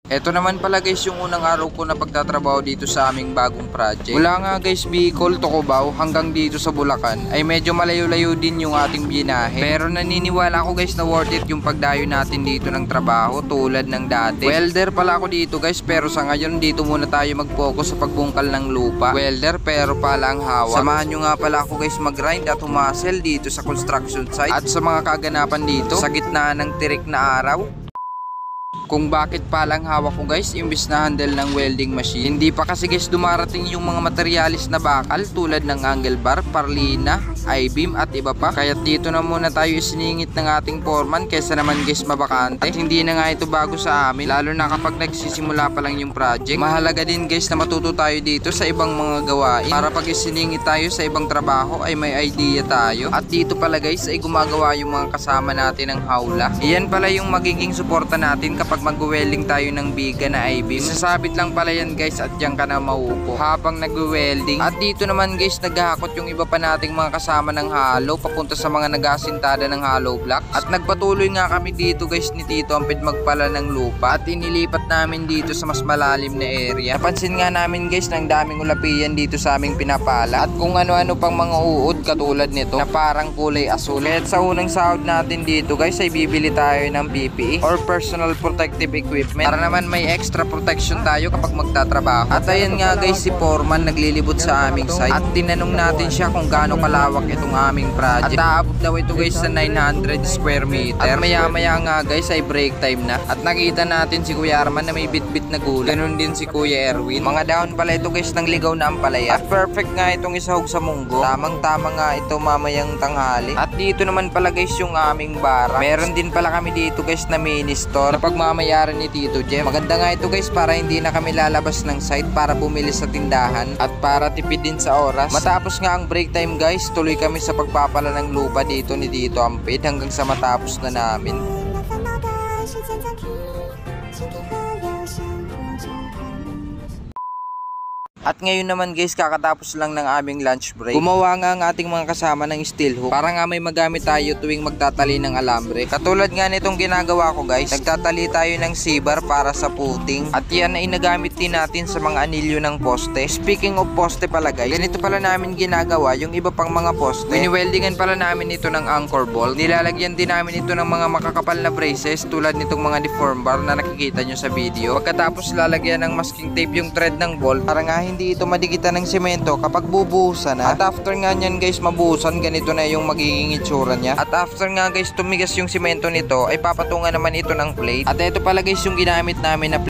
Ito naman pala guys yung unang araw ko na pagtatrabaho dito sa aming bagong project. Mula nga guys Bicol to Cubao hanggang dito sa Bulacan ay medyo malayo-layo din yung ating binahe. Pero naniniwala ako guys na worth it yung pagdayo natin dito ng trabaho tulad ng dati. Welder pala ako dito guys, pero sa ngayon dito muna tayo mag-focus sa pagbungkal ng lupa. Welder pero pala ang hawak. Samahan nyo nga pala ako guys mag-grind at humasel dito sa construction site at sa mga kaganapan dito sa gitna ng tirik na araw. Kung bakit palang hawak ko guys imbis na handle ng welding machine. Hindi pa kasi guys dumarating yung mga materialis na bakal tulad ng angle bar, parlina, I-beam at iba pa. Kaya dito na muna tayo isiningit ng ating foreman kesa naman guys mabakante. At hindi na nga ito bago sa amin, lalo na kapag nagsisimula pa lang yung project. Mahalaga din guys na matuto tayo dito sa ibang mga gawain para pag isiningit tayo sa ibang trabaho ay may idea tayo. At dito pala guys ay gumagawa yung mga kasama natin ng hawla. Iyan pala yung magiging suporta natin kapag mag-welding tayo ng biga na I-beam. Sasabit lang pala yan guys at diyan ka na mauupo habang nag-welding. At dito naman guys naghahakot yung iba pa nating mga kasama ng hollow papunta sa mga nagasintada ng hollow block. At nagpatuloy nga kami dito guys ni Tito Ampid magpala ng lupa at inilipat namin dito sa mas malalim na area. Napansin nga namin guys ng daming ulapian dito sa aming pinapala at kung ano-ano pang mga uod katulad nito na parang kulay asul. At sa unang sahod natin dito guys ay bibili tayo ng PPE or personal protective equipment para naman may extra protection tayo kapag magtatrabaho. At ayan nga guys si foreman naglilibot sa aming site at tinanong natin siya kung gaano kalawak itong aming project. At aabot daw ito guys sa 900 square meter. At maya maya nga guys ay break time na at nakita natin si Kuya Arman na may bitbit na gulay. Ganun din si Kuya Erwin. Mga dahon pala ito guys ng ligaw na ampalaya. At perfect nga itong isahog sa munggo. Tamang tama nga ito mamayang tanghali. At dito naman pala guys yung aming bara. Meron din pala kami dito guys na mini store na pagmamayaran ni Tito Jem. Maganda nga ito guys para hindi na kami lalabas ng site para bumili sa tindahan at para tipid din sa oras. Matapos nga ang break time guys, tuloy kami sa pagpapala ng lupa dito ni Tito Ampid hanggang sa matapos na namin. At ngayon naman guys, kakatapos lang ng aming lunch break. Gumawa nga ang ating mga kasama ng steel hook para nga may magamit tayo tuwing magtatali ng alambre. Katulad nga nitong ginagawa ko guys, nagtatali tayo ng C-bar para sa puting. At yan ay nagamit din natin sa mga anilyo ng poste. Speaking of poste pala guys, ganito pala namin ginagawa yung iba pang mga poste. Wini-weldingan pala namin ito ng anchor bolt. Nilalagyan din namin ito ng mga makakapal na braces tulad nitong mga deform bar na nakikita nyo sa video. Pagkatapos lalagyan ng masking tape yung thread ng bolt para nga hindi ito madikitan ng semento kapag bubuhusan na. At after nga nyan guys mabuhusan, ganito na yung magiging itsura niya. At after nga guys tumigas yung semento nito ay papatungan naman ito ng plate. At ito pala guys yung ginamit namin na plate.